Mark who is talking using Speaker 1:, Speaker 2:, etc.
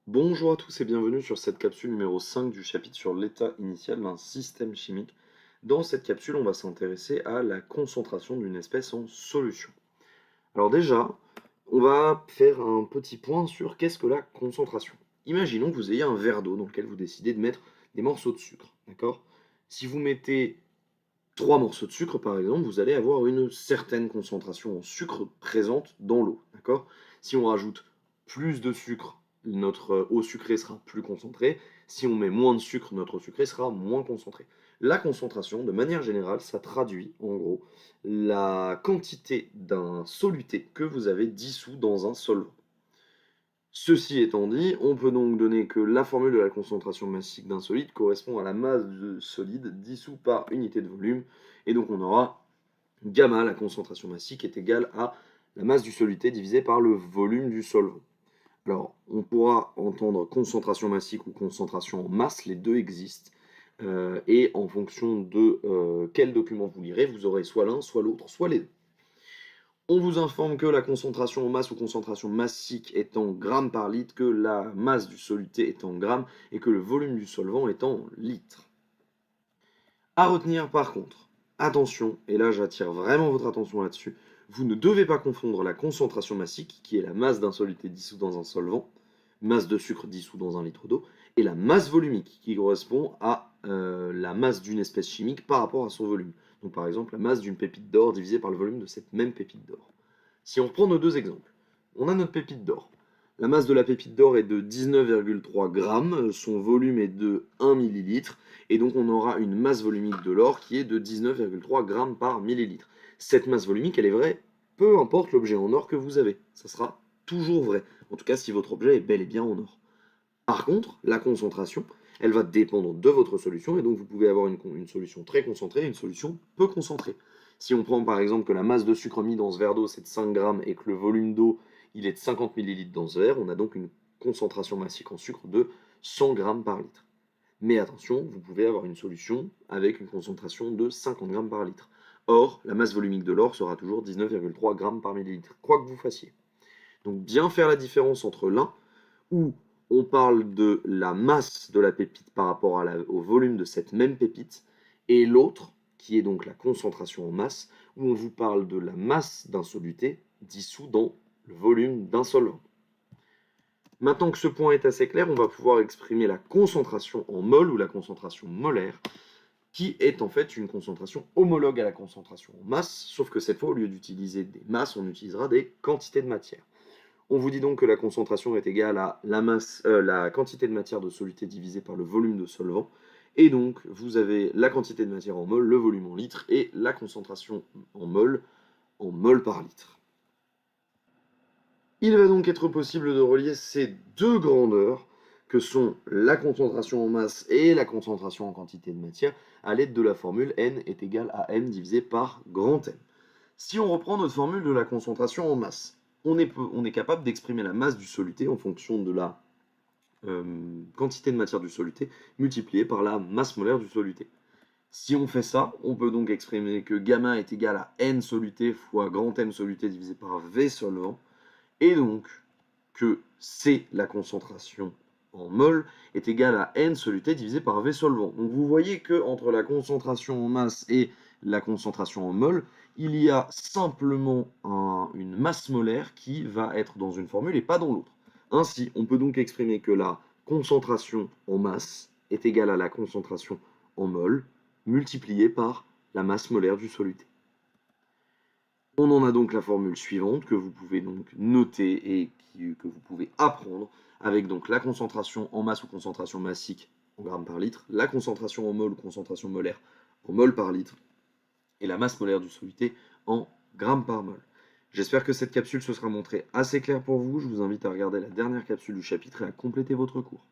Speaker 1: Bonjour à tous et bienvenue sur cette capsule numéro 5 du chapitre sur l'état initial d'un système chimique. Dans cette capsule, on va s'intéresser à la concentration d'une espèce en solution. Alors déjà, on va faire un petit point sur qu'est-ce que la concentration. Imaginons que vous ayez un verre d'eau dans lequel vous décidez de mettre des morceaux de sucre, d'accord? Si vous mettez 3 morceaux de sucre par exemple, vous allez avoir une certaine concentration en sucre présente dans l'eau, d'accord? Si on rajoute plus de sucre, notre eau sucrée sera plus concentrée. Si on met moins de sucre, notre eau sucrée sera moins concentrée. La concentration, de manière générale, ça traduit en gros la quantité d'un soluté que vous avez dissous dans un solvant. Ceci étant dit, on peut donc donner que la formule de la concentration massique d'un solide correspond à la masse de solide dissous par unité de volume, et donc on aura gamma, la concentration massique, est égale à la masse du soluté divisé par le volume du solvant. Alors, on pourra entendre concentration massique ou concentration en masse, les deux existent, et en fonction de quel document vous lirez, vous aurez soit l'un, soit l'autre, soit les deux. On vous informe que la concentration en masse ou concentration massique est en grammes par litre, que la masse du soluté est en grammes et que le volume du solvant est en litres. À retenir par contre, attention, et là j'attire vraiment votre attention là-dessus, vous ne devez pas confondre la concentration massique, qui est la masse d'un soluté dissous dans un solvant, masse de sucre dissous dans un litre d'eau, et la masse volumique, qui correspond à la masse d'une espèce chimique par rapport à son volume. Donc par exemple, la masse d'une pépite d'or divisée par le volume de cette même pépite d'or. Si on reprend nos deux exemples, on a notre pépite d'or. La masse de la pépite d'or est de 19,3 grammes, son volume est de 1 millilitre, et donc on aura une masse volumique de l'or qui est de 19,3 grammes par millilitre. Cette masse volumique, elle est vraie, peu importe l'objet en or que vous avez. Ça sera toujours vrai, en tout cas si votre objet est bel et bien en or. Par contre, la concentration, elle va dépendre de votre solution, et donc vous pouvez avoir une solution très concentrée et une solution peu concentrée. Si on prend par exemple que la masse de sucre mis dans ce verre d'eau c'est de 5 grammes et que le volume d'eau il est de 50 millilitres dans ce verre, on a donc une concentration massique en sucre de 100 grammes par litre. Mais attention, vous pouvez avoir une solution avec une concentration de 50 grammes par litre. Or, la masse volumique de l'or sera toujours 19,3 grammes par millilitre, quoi que vous fassiez. Donc bien faire la différence entre l'un, où on parle de la masse de la pépite par rapport au volume de cette même pépite, et l'autre, qui est donc la concentration en masse, où on vous parle de la masse d'un soluté dissous dans le volume d'un solvant. Maintenant que ce point est assez clair, on va pouvoir exprimer la concentration en mol ou la concentration molaire, qui est en fait une concentration homologue à la concentration en masse, sauf que cette fois, au lieu d'utiliser des masses, on utilisera des quantités de matière. On vous dit donc que la concentration est égale à la quantité de matière de soluté divisée par le volume de solvant. Et donc, vous avez la quantité de matière en mol, le volume en litres, et la concentration en mol par litre. Il va donc être possible de relier ces deux grandeurs, que sont la concentration en masse et la concentration en quantité de matière, à l'aide de la formule N est égal à M divisé par grand M. Si on reprend notre formule de la concentration en masse, on est capable d'exprimer la masse du soluté en fonction de la quantité de matière du soluté multipliée par la masse molaire du soluté. Si on fait ça, on peut donc exprimer que gamma est égal à N soluté fois grand M soluté divisé par V solvant, et donc que C, la concentration en mol, est égal à N soluté divisé par V solvant. Donc vous voyez que entre la concentration en masse et la concentration en mol, il y a simplement une masse molaire qui va être dans une formule et pas dans l'autre. Ainsi, on peut donc exprimer que la concentration en masse est égale à la concentration en mol multipliée par la masse molaire du soluté. On en a donc la formule suivante que vous pouvez donc noter et que vous pouvez apprendre avec donc la concentration en masse ou concentration massique en grammes par litre, la concentration en mol ou concentration molaire en mol par litre et la masse molaire du soluté en grammes par mol. J'espère que cette capsule se sera montrée assez claire pour vous. Je vous invite à regarder la dernière capsule du chapitre et à compléter votre cours.